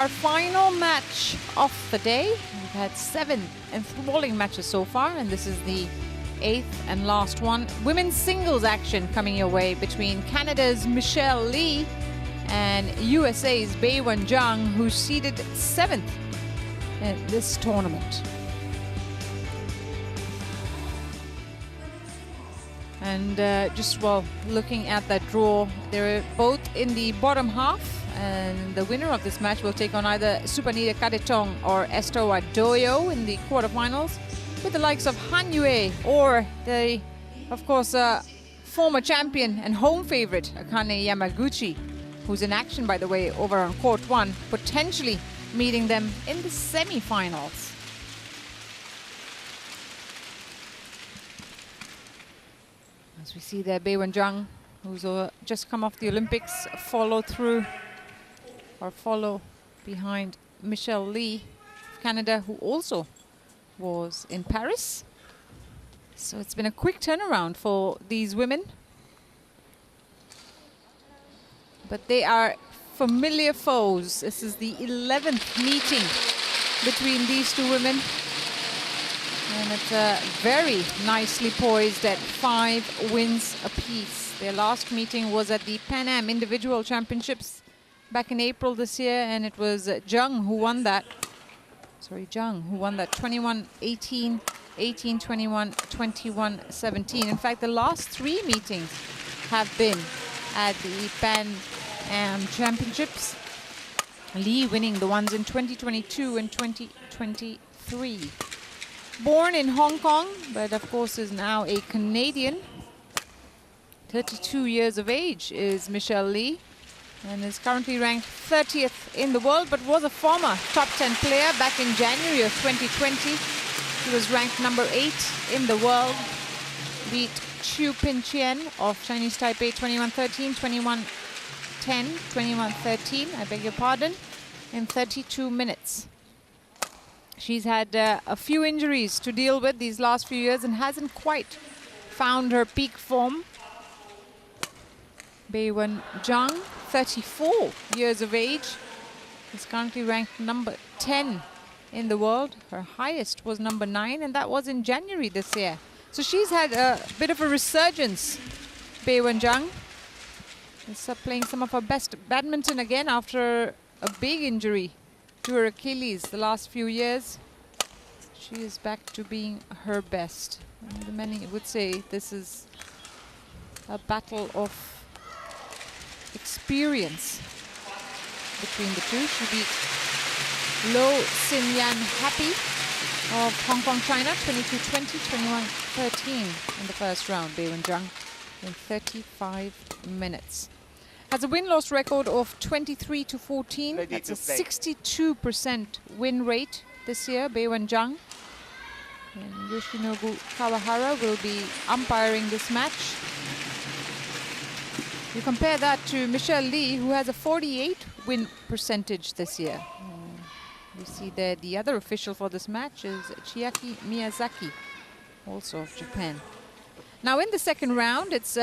Our final match of the day. We've had 7 enthralling matches so far, and this is the 8th and last one. Women's singles action coming your way between Canada's Michelle Lee and USA's Beiwen Zhang, who's seeded 7th in this tournament. And just while looking at that draw, they're both in the bottom half, and the winner of this match will take on either Supanita Kadetong or Esther Wadoyo in the quarterfinals, with the likes of Han Yue or the, of course, former champion and home favorite Akane Yamaguchi, who's in action, by the way, over on court 1, potentially meeting them in the semi-finals. As we see there, Beiwen Zhang, who's just come off the Olympics, follow behind Michelle Lee of Canada, who also was in Paris. So it's been a quick turnaround for these women. But they are familiar foes. This is the 11th meeting between these two women. And it's very nicely poised at 5 wins apiece. Their last meeting was at the Pan Am Individual Championships back in April this year, and it was Zhang who won that. Sorry, Zhang who won that 21-18, 18-21, 21-17. In fact, the last 3 meetings have been at the Pan Am Championships. Lee winning the ones in 2022 and 2023. Born in Hong Kong, but of course is now a Canadian. 32 years of age is Michelle Lee, and is currently ranked 30th in the world, but was a former top 10 player back in January of 2020. She was ranked number 8 in the world, beat Chu Pin Chien of Chinese Taipei 21-13, 21-10, 21-13, I beg your pardon, in 32 minutes. She's had a few injuries to deal with these last few years and hasn't quite found her peak form. Beiwen Zhang, 34 years of age, is currently ranked number 10 in the world. Her highest was number 9, and that was in January this year. So she's had a bit of a resurgence, Beiwen Zhang. Is playing some of her best badminton again after a big injury to her Achilles the last few years. She is back to being her best. And many would say this is a battle of experience between the two. She beat Lo Sin Yan Happy of Hong Kong, China, 22-20, 21-13 in the first round. Beiwen Zhang in 35 minutes. Has a win-loss record of 23-14. That's a 62% win rate this year, Beiwen Zhang. And Yoshinobu Kawahara will be umpiring this match. You compare that to Michelle Lee, who has a 48 win percentage this year. You see there the other official for this match is Chiaki Miyazaki, also of Japan. Now in the second round, it's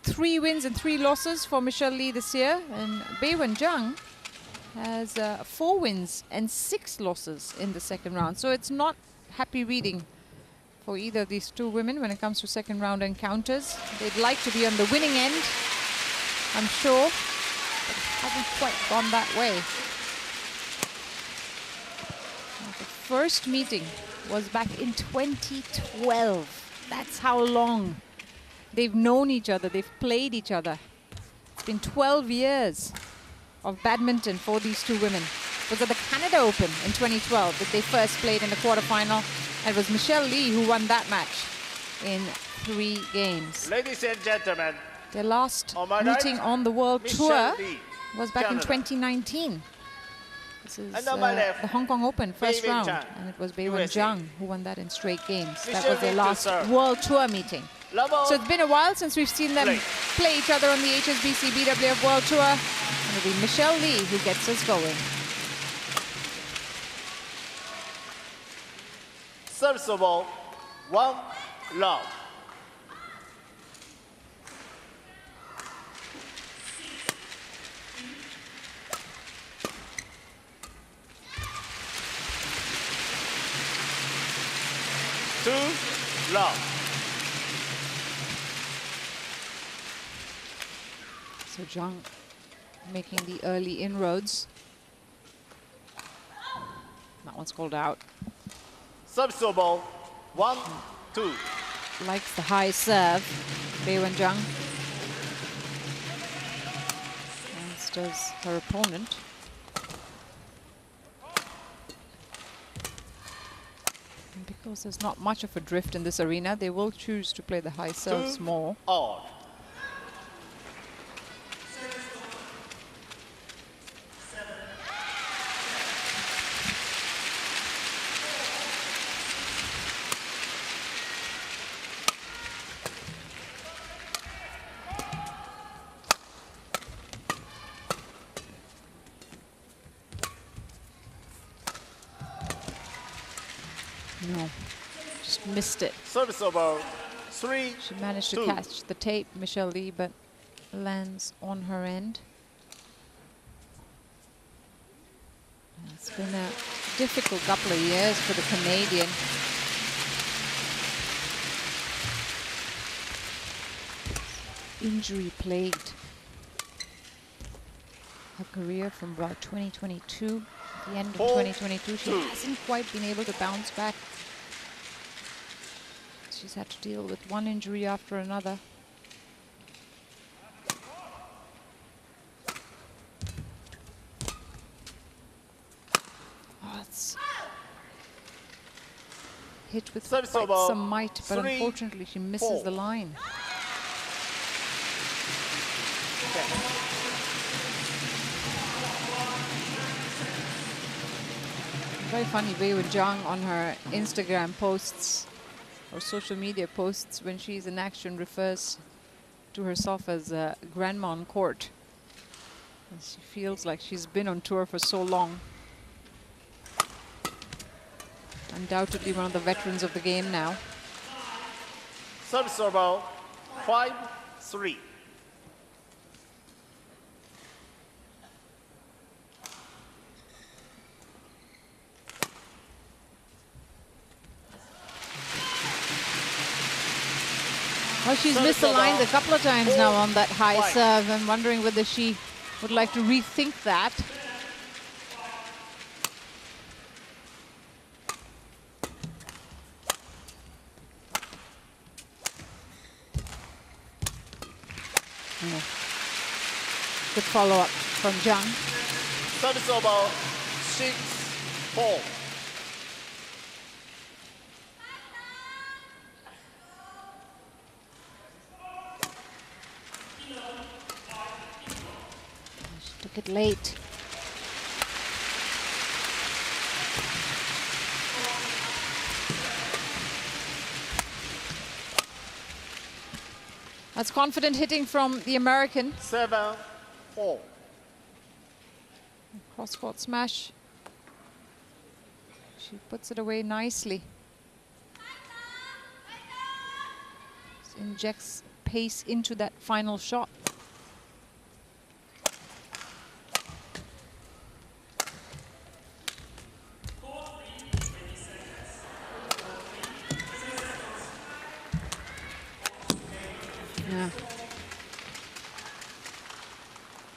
3 wins and 3 losses for Michelle Lee this year, and Beiwen Zhang has 4 wins and 6 losses in the second round. So it's not happy reading for either of these two women when it comes to second round encounters. They'd like to be on the winning end, I'm sure, but it hasn't quite gone that way. The first meeting was back in 2012. That's how long they've known each other, they've played each other. It's been 12 years of badminton for these two women. It was at the Canada Open in 2012 that they first played in the quarterfinal. And it was Michelle Lee who won that match in 3 games. Ladies and gentlemen, their last meeting on the World Tour was back in 2019. This is the Hong Kong Open first round, and it was Beiwen Zhang who won that in straight games. That was their last World Tour meeting. So it's been a while since we've seen them play each other on the HSBC BWF World Tour. And it'll be Michelle Lee who gets us going. Service of all, 1 love. 2 love. So Zhang making the early inroads. That one's called out. Service ball. 1 2. Likes the high serve, Beiwen Zhang. As does her opponent. And because there's not much of a drift in this arena, they will choose to play the high serves more. All. No, just missed it. Service over. 3. She managed to 2. catch the tape, Michelle Lee, but lands on her end. It's been a difficult couple of years for the Canadian. Injury plagued her career from about 2022. At the end of 2022, she hasn't quite been able to bounce back. She's had to deal with one injury after another. Oh, it's hit with quite some might, but unfortunately she misses the line. Very funny, Beiwen Zhang on her Instagram posts or social media posts, when she's in action, refers to herself as a grandma on court. And she feels like she's been on tour for so long. Undoubtedly one of the veterans of the game now. Service over. 5 3. Well, she's missed the lines a couple of times now on that high serve. I'm wondering whether she would like to rethink that. Yeah. Good follow-up from Zhang. Service over. 6 4. Took it late. That's confident hitting from the American. 7 4. Cross-court smash. She puts it away nicely. Injects pace into that final shot. Yeah.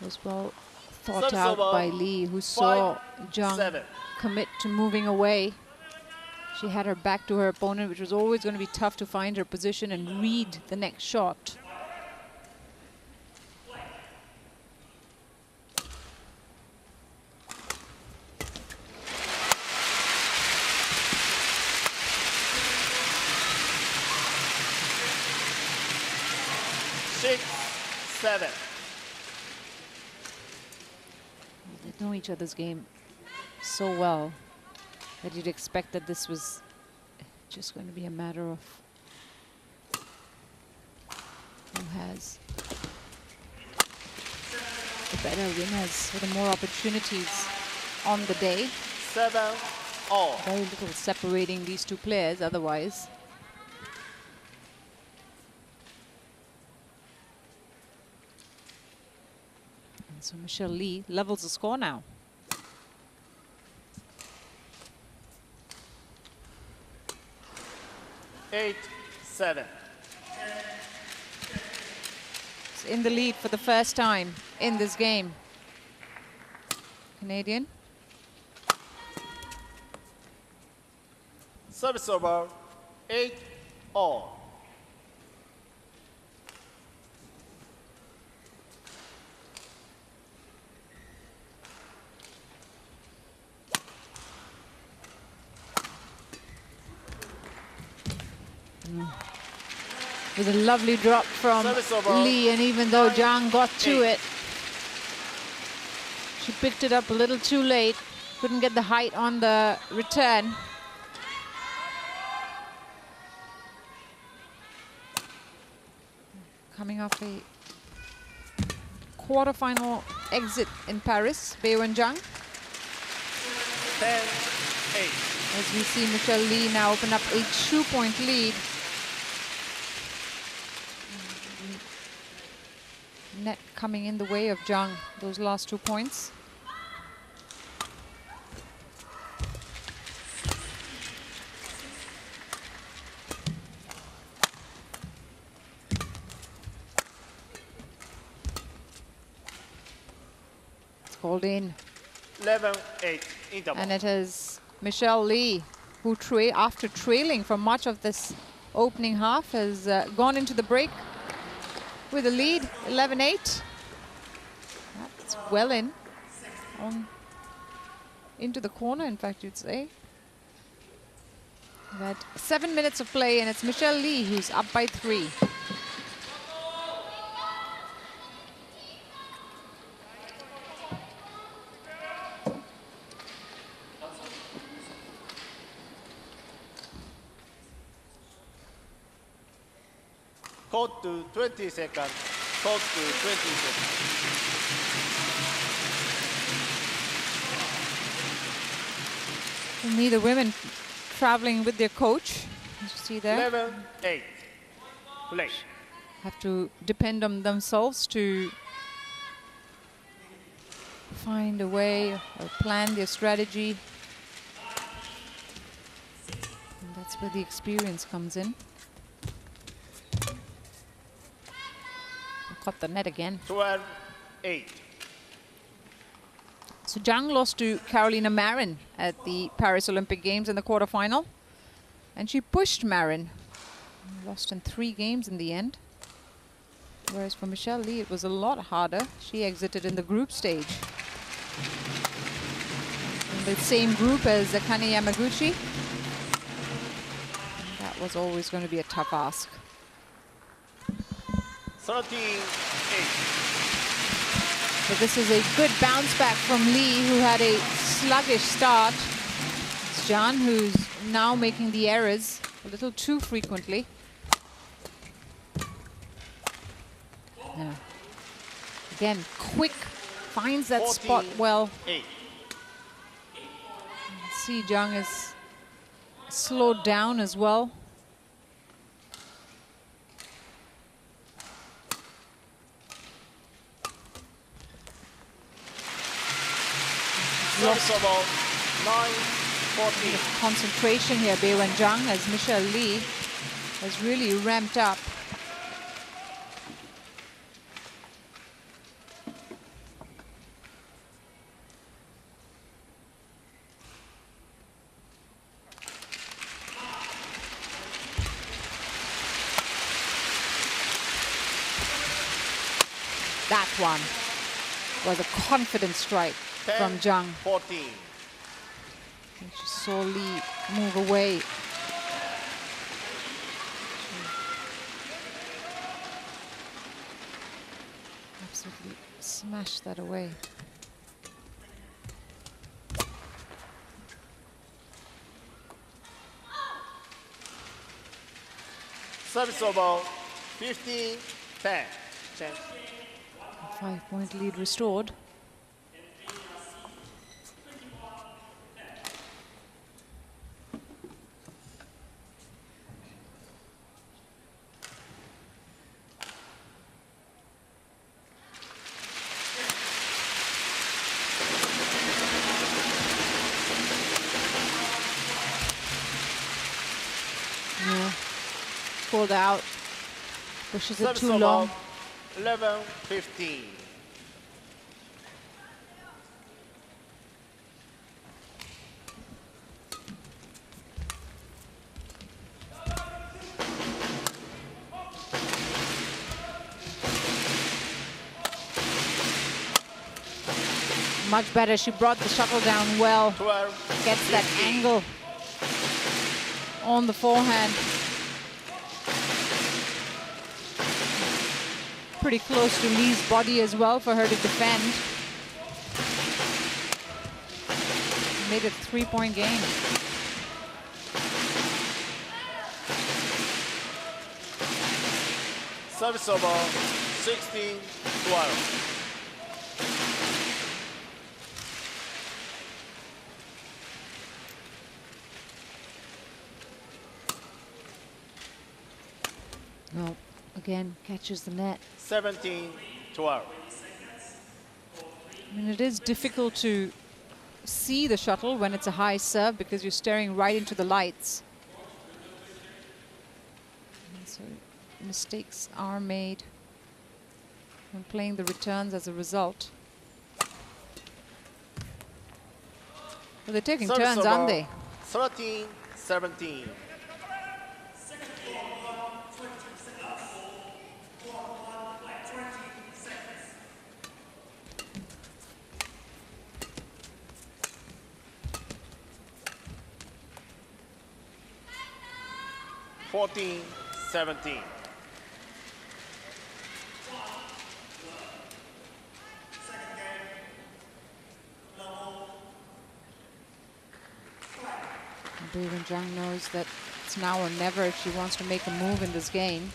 Was well thought out by Lee, who saw Zhang commit to moving away. She had her back to her opponent, which was always going to be tough to find her position and read the next shot. They know each other's game so well that you'd expect that this was just going to be a matter of who has the better winners, or the more opportunities on the day. 7 all. Very little separating these two players otherwise. So Michelle Lee levels the score now. 8-7. It's in the lead for the first time in this game. Canadian. Service over, 8-all. With a lovely drop from Lee, and even though Zhang got to it, she picked it up a little too late. Couldn't get the height on the return. Coming off a quarterfinal exit in Paris, Beiwen Zhang. 10-8. As we see Michelle Lee now open up a 2-point lead. Net coming in the way of Zhang, those last 2 points. It's called in. 11-8 interval. And it is Michelle Lee who, after trailing for much of this opening half, has gone into the break with a lead, 11-8. That's well in. Into the corner, in fact, you'd say. We've had 7 minutes of play, and it's Michelle Lee who's up by 3. Code to 20 seconds. Code to 20 seconds. For me, the women traveling with their coach, as you see there, 11-8. Play. have to depend on themselves to find a way or plan their strategy. And that's where the experience comes in. Caught the net again. 12-8. So Zhang lost to Carolina Marin at the Paris Olympic Games in the quarterfinal. And she pushed Marin. Lost in 3 games in the end. Whereas for Michelle Lee, it was a lot harder. She exited in the group stage. In the same group as Akane Yamaguchi. That was always going to be a tough ask. 13-8. So this is a good bounce back from Lee, who had a sluggish start. It's Zhang who's now making the errors a little too frequently. Yeah. Again, quick, finds that spot well. 8. See, Zhang is slowed down as well. Service over, 9-14. Concentration here, Beiwen Zhang, as Michelle Lee has really ramped up. That one was a confident strike from Zhang. 14. And she saw Lee move away. Absolutely smashed that away. Service over, 15-10. 5-point lead restored. Yeah. called out. Pushes it Service too over, long. 11-15. Much better. She brought the shuttle down well. 12, Gets that 15. angle on the forehand. Pretty close to Lee's body as well for her to defend. Made it a 3-point game. Service over, 16-12. No, again, catches the net. 17-12. I mean, it is difficult to see the shuttle when it's a high serve because you're staring right into the lights. And so mistakes are made when playing the returns as a result. Well, they're taking Service turns, over, aren't they? 13-17. Fourteen, 17. Beiwen Zhang knows that it's now or never if she wants to make a move in this game.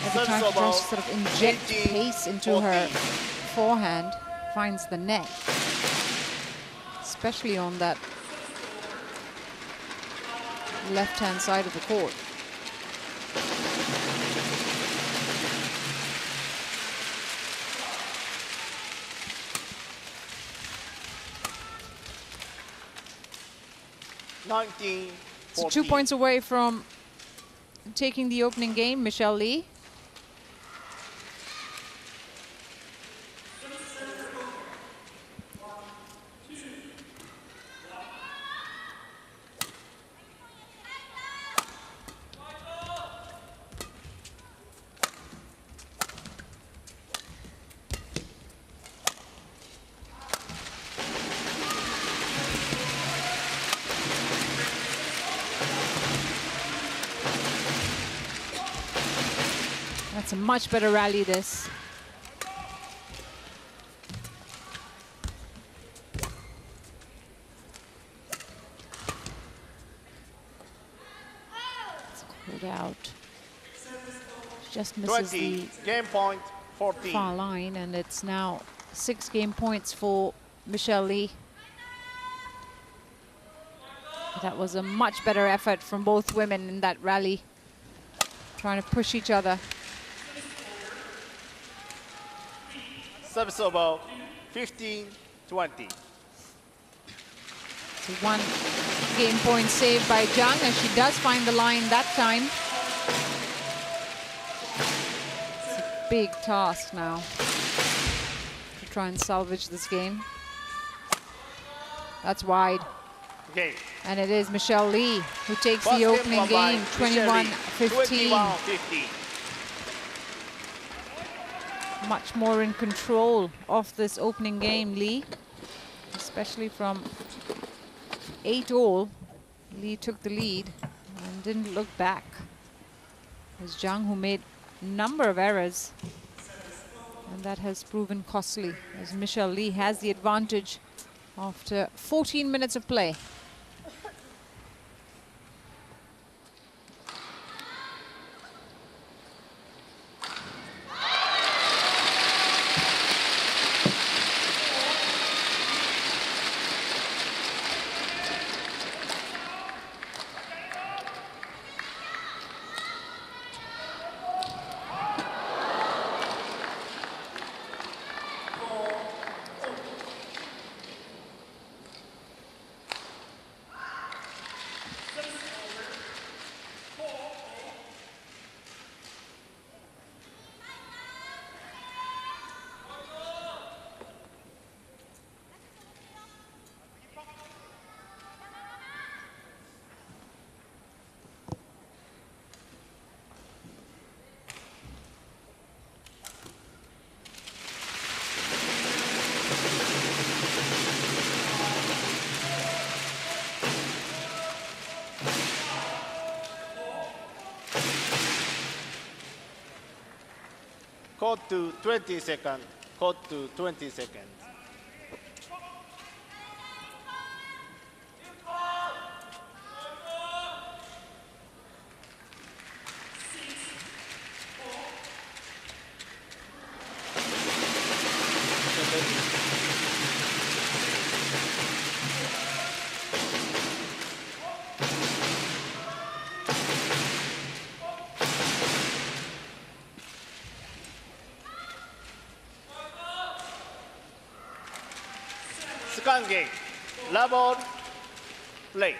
Every time she tries to sort of inject pace into her forehand, finds the net, especially on that left-hand side of the court. So 2 points away from taking the opening game, Michelle Lee. That's a much better rally, this. It's called out. Just misses 20, the game point, 14. far line, and it's now 6 game points for Michelle Lee. That was a much better effort from both women in that rally, trying to push each other. Service over, 15-20. So 1 game point saved by Zhang, and she does find the line that time. It's a big task now to try and salvage this game. That's wide. Okay. And it is Michelle Lee who takes First the opening game, 21-15. 21-15. Much more in control of this opening game, Lee, especially from 8-all. Lee took the lead and didn't look back. It was Zhang who made a number of errors, and that has proven costly, as Michelle Lee has the advantage after 14 minutes of play. Court to 20 seconds. Court to 20 seconds. Second game, level play.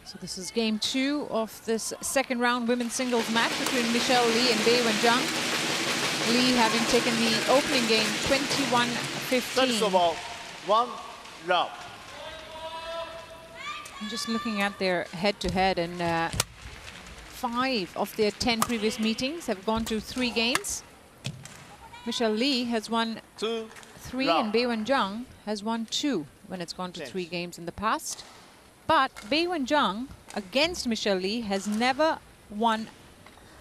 So this is game 2 of this second round women's singles match between Michelle Lee and Beiwen Zhang. Lee having taken the opening game 21-15. First of all, 1 love. I'm just looking at their head-to-head, and 5 of their 10 previous meetings have gone to 3 games. Michelle Lee has won 3 and Beiwen Zhang has won 2 when it's gone to 3 games in the past. But Beiwen Zhang against Michelle Lee has never won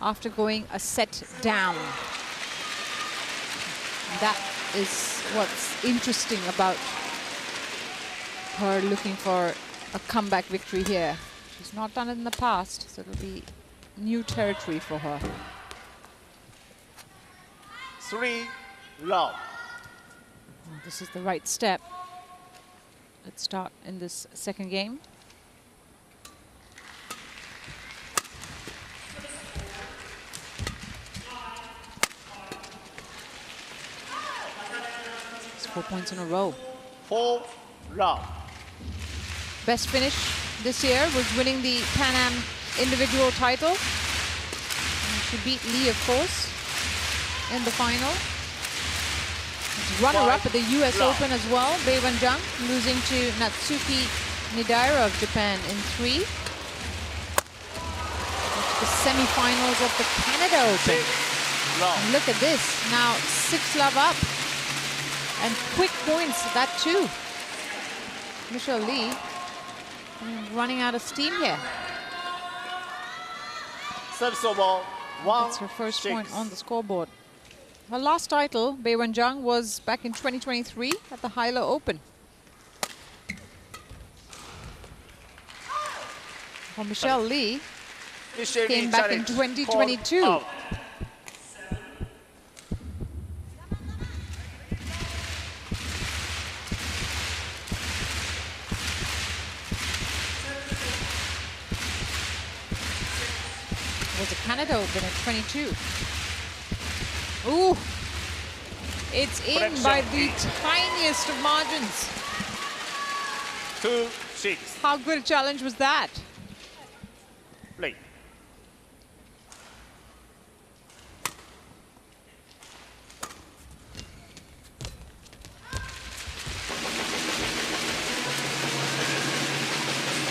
after going a set down. That is what's interesting about her looking for a comeback victory here. She's not done it in the past, so it'll be new territory for her. 3 love. This is the right step. Let's start in this second game. It's 4 points in a row. 4 love. Best finish this year was winning the Pan Am individual title. And she beat Lee, of course, in the final. Runner-up at the US Open as well, Beiwen Zhang, losing to Natsuki Nidaira of Japan in 3. The semi-finals of the Canada Open. And look at this, now 6 love up. And quick points, that too. Michelle Lee running out of steam here. First of all, 1 That's her first 6. point on the scoreboard. Her last title, Beiwen Zhang, was back in 2023 at the Hyla Open. For Michelle Lee, came back in 2022. It was a Canada Open in 22. Ooh, it's in by the tiniest of margins. 2-6. How good a challenge was that? Play.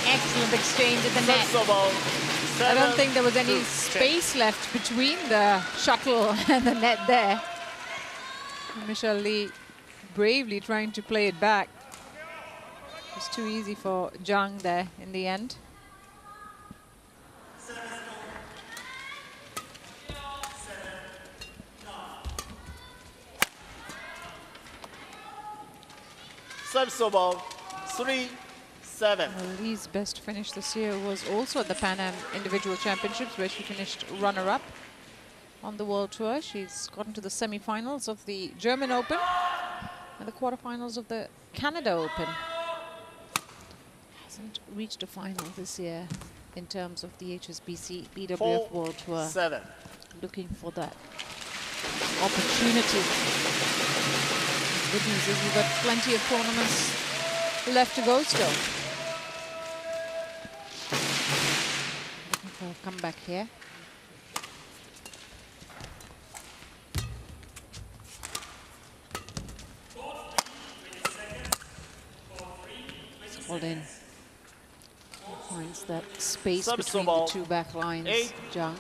Excellent exchange at the net. First of all, I don't think there was any space left between the shuttle and the net there. Michelle Lee bravely trying to play it back. It was too easy for Zhang there in the end. First of all, 3-7. Well, Lee's best finish this year was also at the Pan Am Individual Championships, where she finished runner-up on the World Tour. She's gotten to the semi-finals of the German Open and the quarterfinals of the Canada Open. Hasn't reached a final this year in terms of the HSBC BWF World Tour. 4-7. Looking for that opportunity. Good news is we've got plenty of tournaments left to go still. Looking for a comeback here. Hold in. Finds that space between the two back lines. 8-4. Zhang.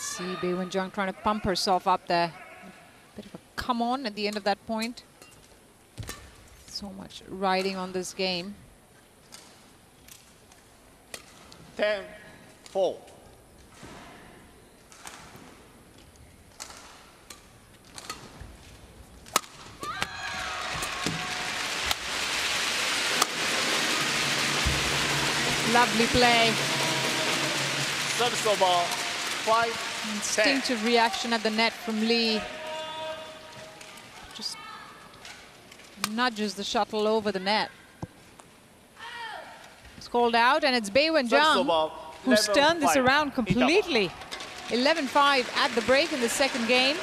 See Beiwen Zhang trying to pump herself up there. Bit of a come on at the end of that point. So much riding on this game. 10-4. Lovely play. Service over 5-10. Instinctive reaction at the net from Lee. Just nudges the shuttle over the net. It's called out, and it's Beiwen Zhang who's turned this around completely. 11-5 at the break in the second game.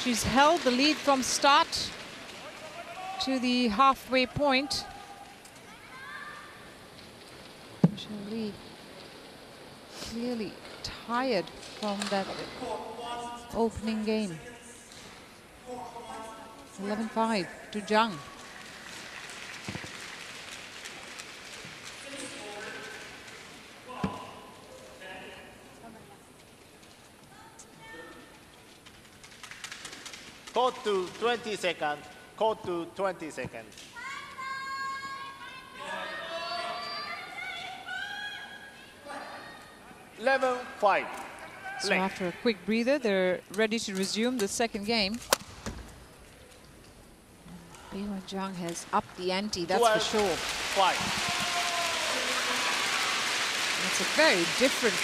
She's held the lead from start to the halfway point. Lee clearly tired from that opening game. 11-5 to Zhang. Court to 20 seconds. Court to 20 seconds. (11-5). So after a quick breather, they're ready to resume the second game. Beiwen Zhang has upped the ante, that's for sure. 5. It's a very different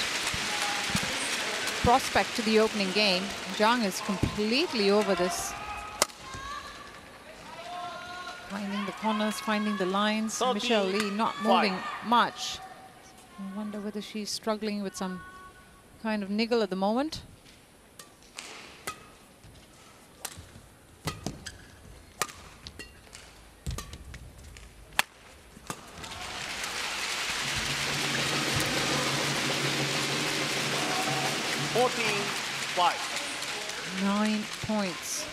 prospect to the opening game. Zhang is completely over this. Finding the corners, finding the lines. Michelle Lee not moving much. I wonder whether she's struggling with some kind of niggle at the moment. (14-5). 9 points.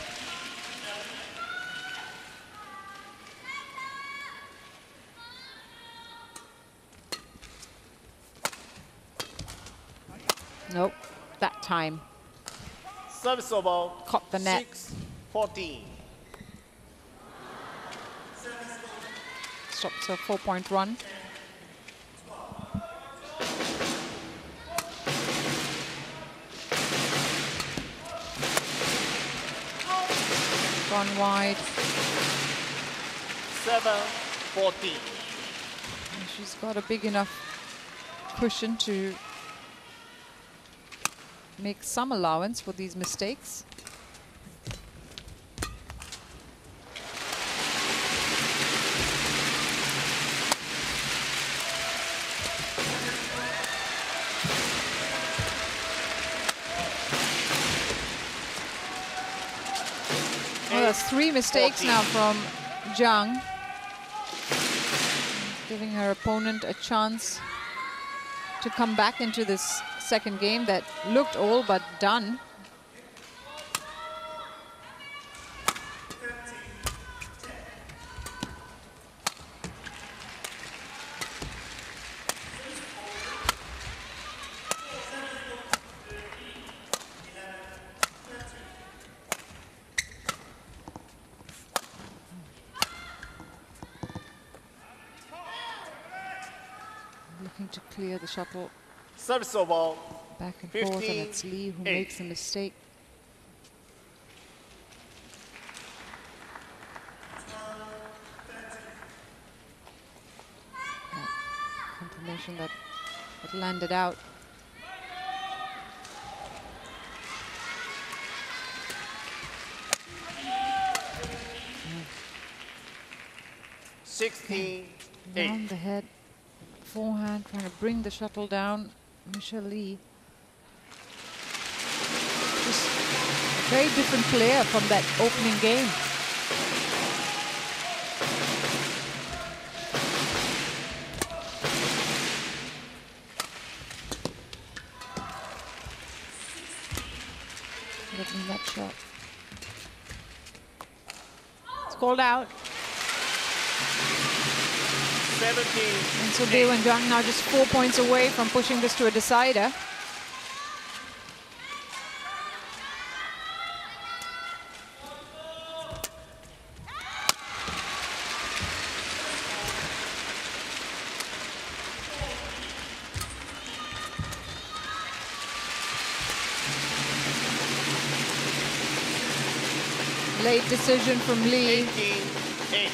Nope, that time. Service over. Caught the net. 6-14. Stops a 4-point run. Gone wide. 7-14. And she's got a big enough cushion to make some allowance for these mistakes. Well, that's 3 mistakes 14. now from Zhang, giving her opponent a chance to come back into this second game that looked all but done. Looking to clear the shuttle. Service over. Back and forth, and it's Lee who 8. makes a mistake. Confirmation that it landed out. Round the head, forehand, trying to bring the shuttle down. Michelle Lee. Just a very different player from that opening game. Looking at that shot. It's called out. 17. And so Beiwen Zhang now just 4 points away from pushing this to a decider. Late decision from Lee. 18-8.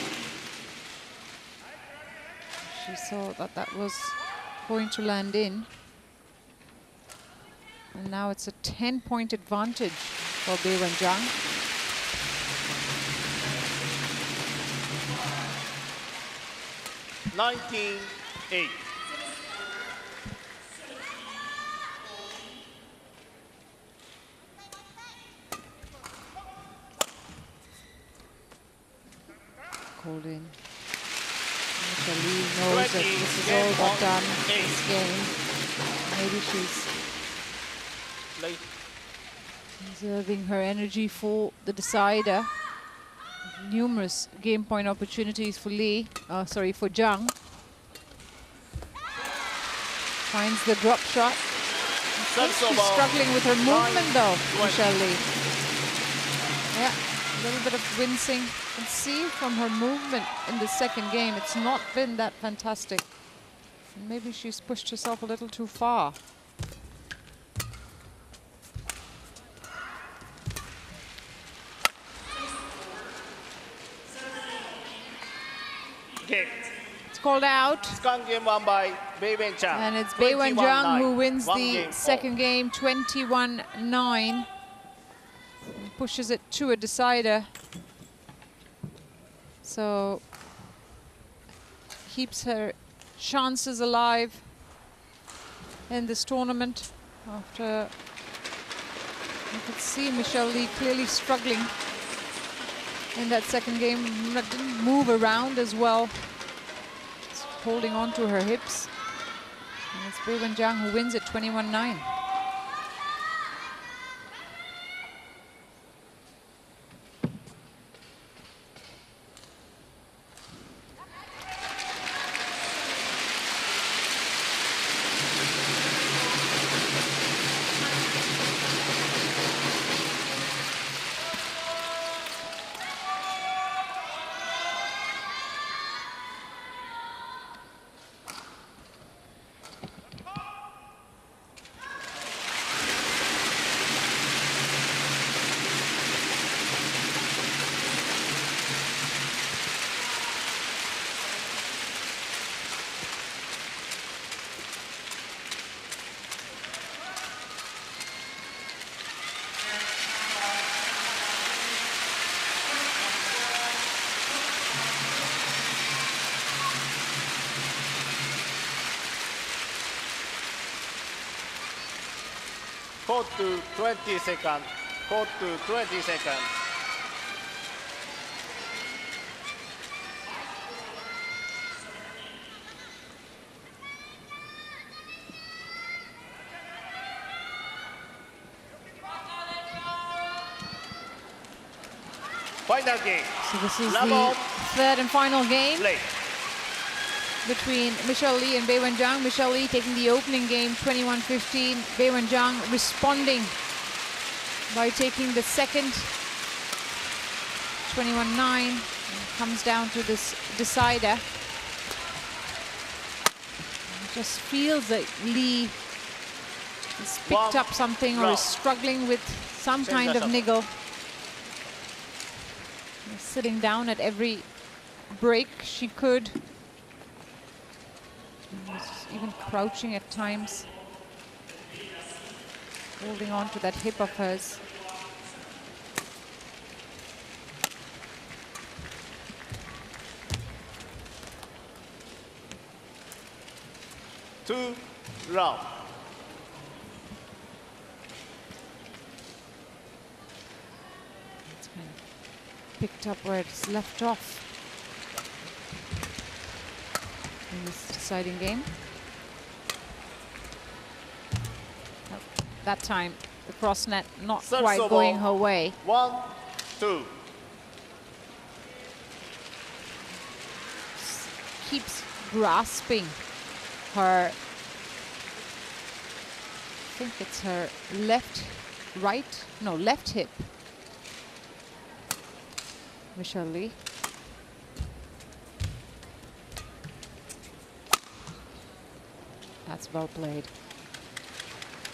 She saw that that was going to land in. And now it's a 10-point advantage for Beiwen Zhang. $19-8. Called in. Lee knows that this is all but done. This game. Maybe she's Late. conserving her energy for the decider. Numerous game point opportunities for for Zhang. Finds the drop shot. I think she's struggling with her movement though, Michelle Lee. Yeah, a little bit of wincing. You can see from her movement in the second game, it's not been that fantastic. And maybe she's pushed herself a little too far. It's called out. Second game won by Beiwen Zhang. And it's Beiwen Zhang who wins One the game second all. game, 21-9. Pushes it to a decider. So keeps her chances alive in this tournament. After you could see Michelle Lee clearly struggling in that second game. Didn't move around as well. Just holding on to her hips. And it's Beiwen Zhang who wins it 21-9. Court to 20 seconds. Court to 20 seconds. Final game. So this is Love the on. third and final game Play. between Michelle Lee and Beiwen Zhang. Michelle Lee taking the opening game 21-15. Beiwen Zhang responding by taking the second 21-9. Comes down to this decider. It just feels like Lee has picked up something or is struggling with some kind of niggle. Sitting down at every break she could. Even crouching at times. Holding on to that hip of hers. Two round. It's kind of picked up where it's left off in this deciding game. That time, the cross net not Serve quite serve going ball. her way. 1-2. Keeps grasping her, I think it's her left hip. Michelle Lee. That's well played.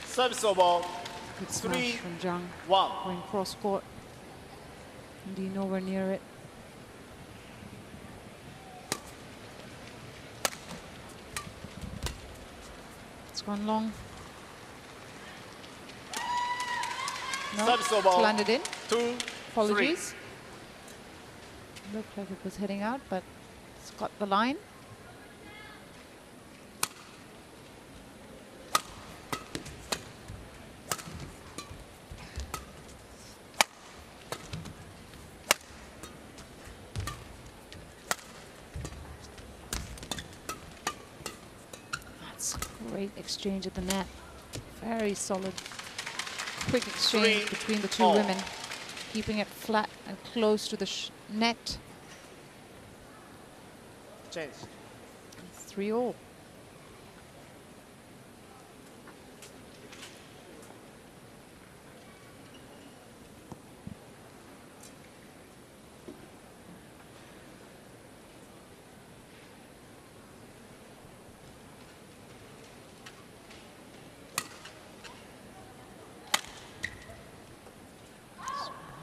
Service over. Good smash from Zhang. 3-1. Going cross court. Lee nowhere near it. It's gone long. No, Service over. it's landed in. 2-3. Apologies. Looked like it was heading out, but it's got the line. That's a great exchange at the net. Very solid, quick exchange between the two women, keeping it flat and close to the net. Change. 3-all.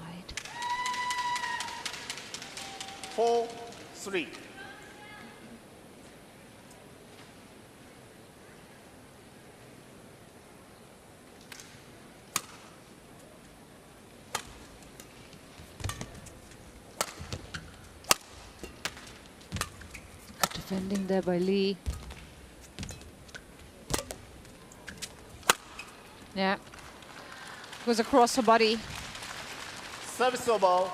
Wide. 4-3. Defending there by Lee. Yeah. Goes across her body. Service over.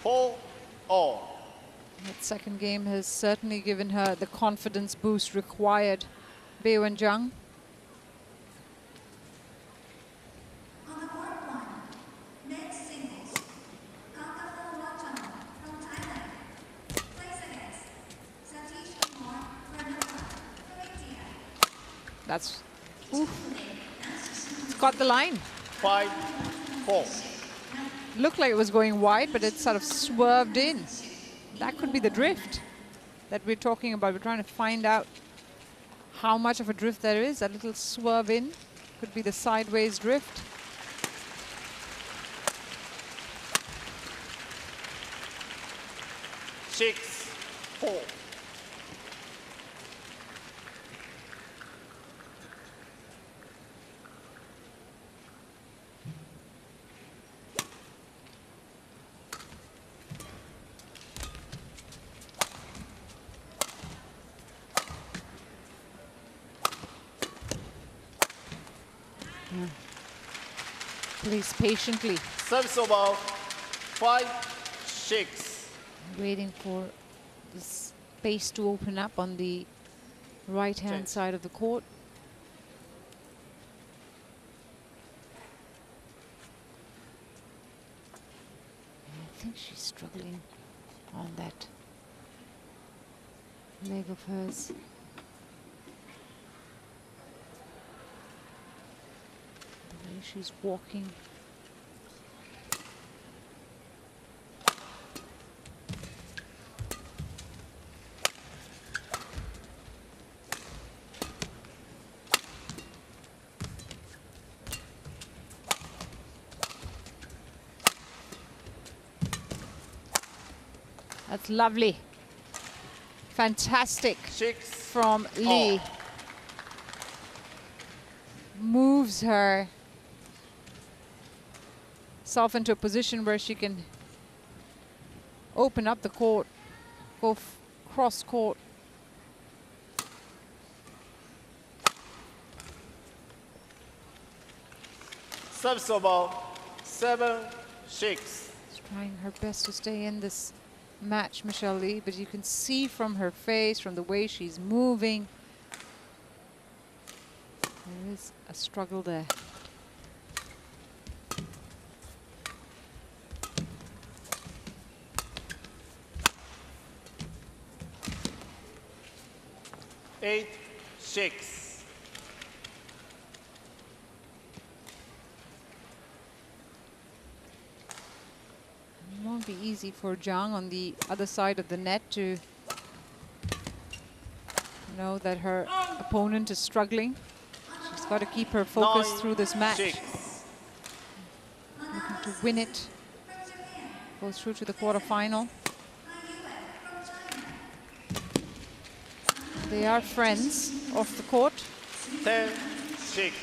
4-all. That second game has certainly given her the confidence boost required. Beiwen Zhang. On the court one, men's singles, from Thailand. Plays against Satish Kumar from India. That's, oof. It's got the line. 5-4. Looked like it was going wide, but it sort of swerved in. That could be the drift that we're talking about. We're trying to find out how much of a drift there is. That little swerve in could be the sideways drift. Six, 4. Please patiently Service over. 5-6. waiting for the space to open up on the right-hand Change. side of the court. I think she's struggling on that leg of hers. The way she's walking. That's lovely. Fantastic 6 from Lee. Moves her self into a position where she can open up the court, go cross court. Service over. 7-6. She's trying her best to stay in this match, Michelle Lee, but you can see from her face, from the way she's moving, there is a struggle there. 8-6. It won't be easy for Zhang on the other side of the net to know that her opponent is struggling. She's got to keep her focus through this match. 9-6. Looking to win it. Go through to the quarterfinal. They are friends off the court. 10-6.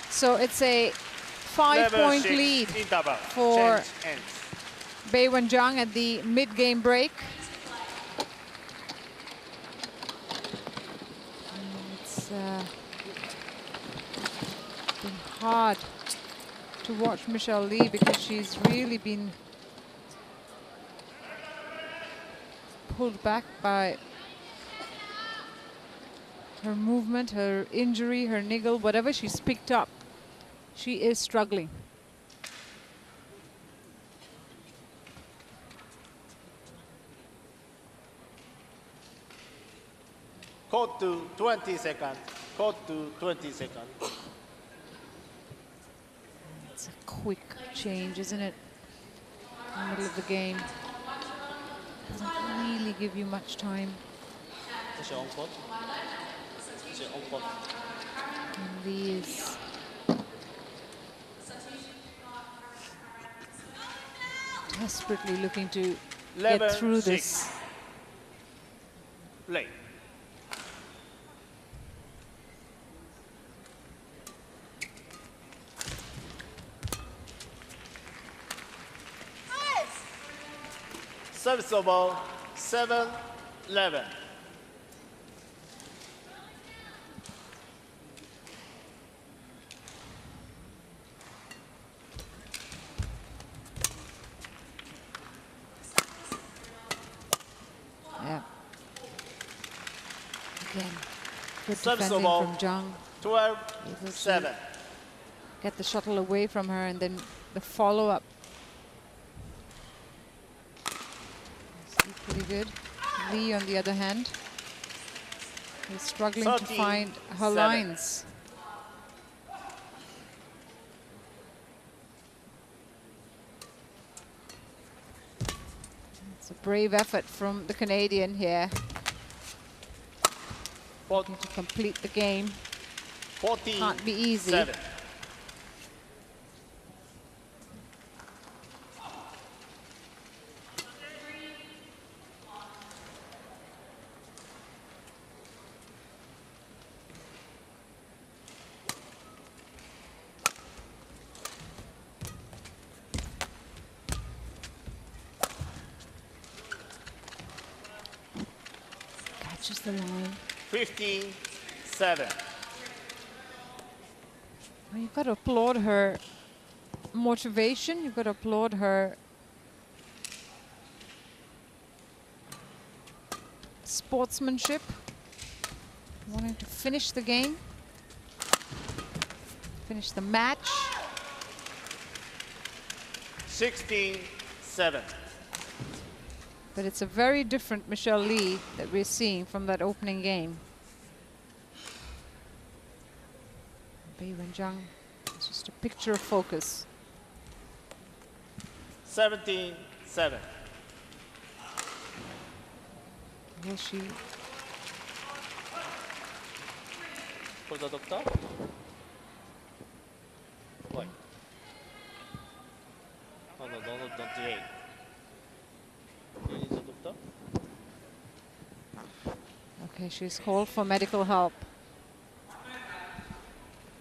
So it's a 5-point lead for Beiwen Zhang at the mid-game break. It's been hard to watch Michelle Lee because she's really been pulled back by her movement, her injury, her niggle, whatever she's picked up. She is struggling. Court to 20 seconds. Court to 20 seconds. It's a quick change, isn't it? In the middle of the game. Doesn't really give you much time. And Lee is desperately looking to get through this. Play. Service over 7-11. Yeah. Again, good Service defending over from Zhang. 12-7. Get the shuttle away from her, and then the follow-up. Pretty good. Lee, on the other hand, is struggling to find her lines. It's a brave effort from the Canadian here. Looking to complete the game. 14, can't be easy. 7. Catches the line. 15-7. Well, you've got to applaud her motivation. You've got to applaud her sportsmanship, wanting to finish the game, finish the match. 16-7. But it's a very different Michelle Lee that we're seeing from that opening game. Beiwen Zhang, it's just a picture of focus. 17-7. Will she? For the doctor? Why? Oh no, don't delay. You need the doctor? Okay, she's called for medical help.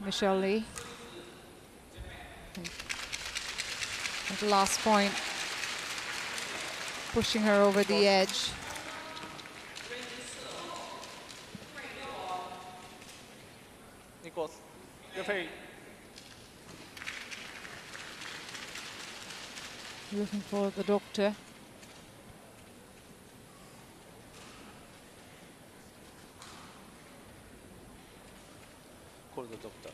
Michelle Lee. At the last point, pushing her over the edge. Nicholas, referee. looking for the doctor. Call the doctor.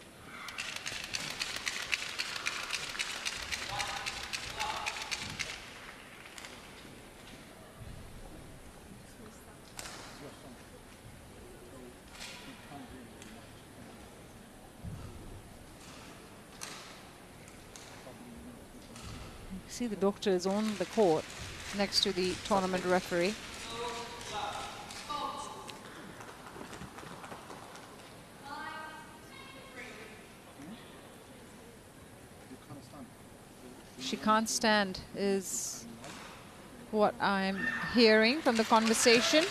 See, the doctor is on the court next to the tournament referee. She can't stand is what I'm hearing from the conversation.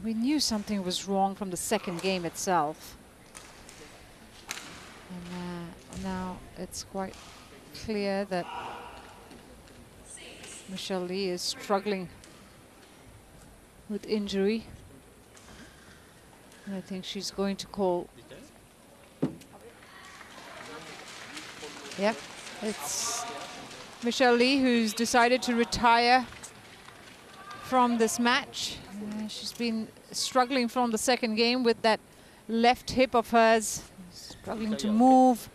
We knew something was wrong from the second game itself. And now it's quite clear that Michelle Lee is struggling with injury. And I think she's going to call. Yep, it's Michelle Lee who's decided to retire from this match. She's been struggling from the second game with that left hip of hers, struggling to move.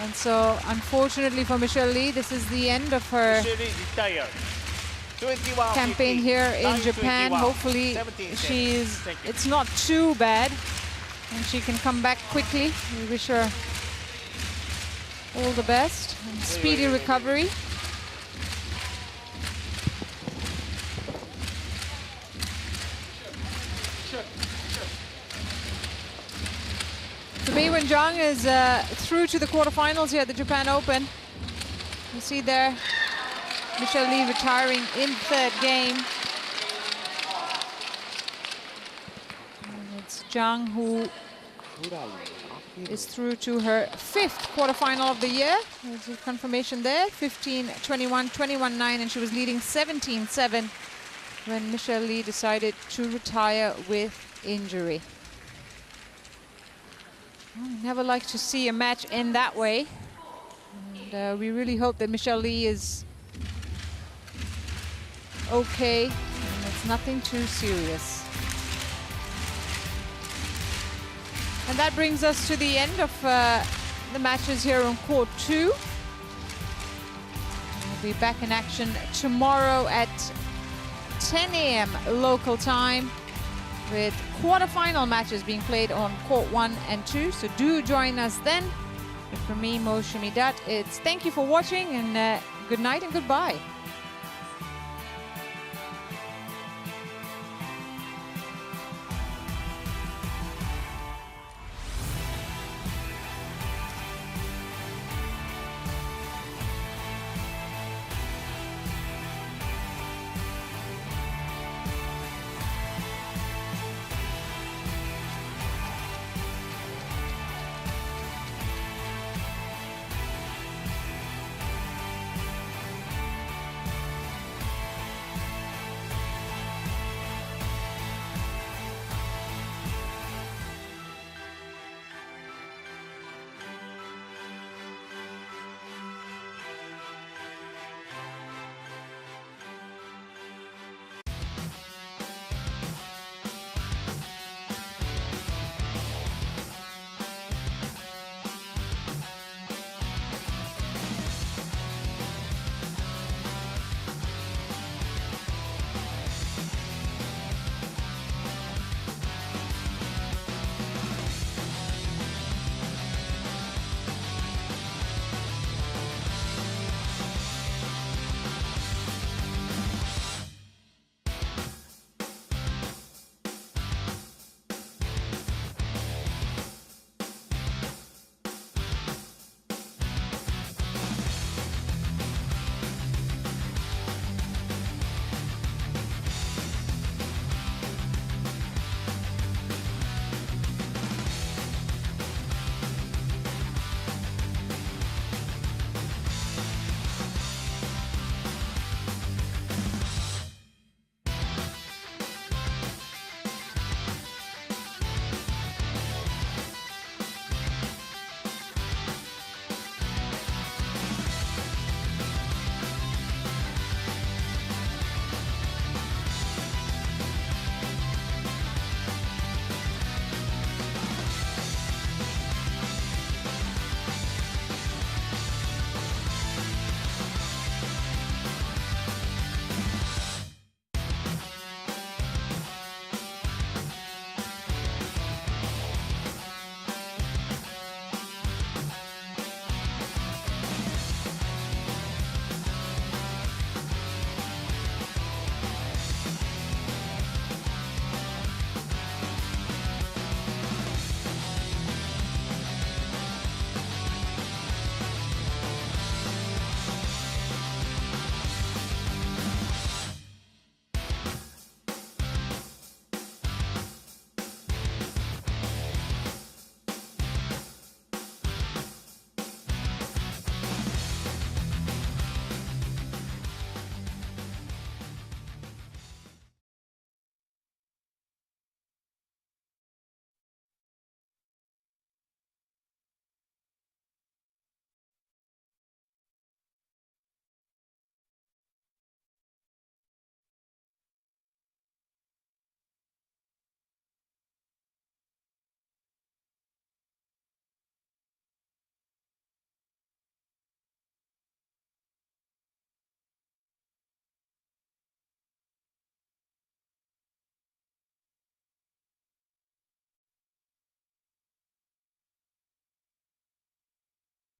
And so, unfortunately for Michelle Lee, this is the end of her campaign here in Japan. Hopefully, it's not too bad, and she can come back quickly. We wish her all the best and speedy recovery. So Beiwen Zhang is through to the quarterfinals here at the Japan Open. You see there Michelle Lee retiring in third game. And it's Zhang who is through to her fifth quarterfinal of the year. There's a confirmation there, 15-21, 21-9, and she was leading 17-7 when Michelle Lee decided to retire with injury. Well, we never like to see a match end that way. And we really hope that Michelle Lee is okay and it's nothing too serious. And that brings us to the end of the matches here on Court 2. We'll be back in action tomorrow at 10 a.m. local time with quarterfinal matches being played on Court 1 and 2. So do join us then. But for me, Mo Shimidat, it's thank you for watching and good night and goodbye.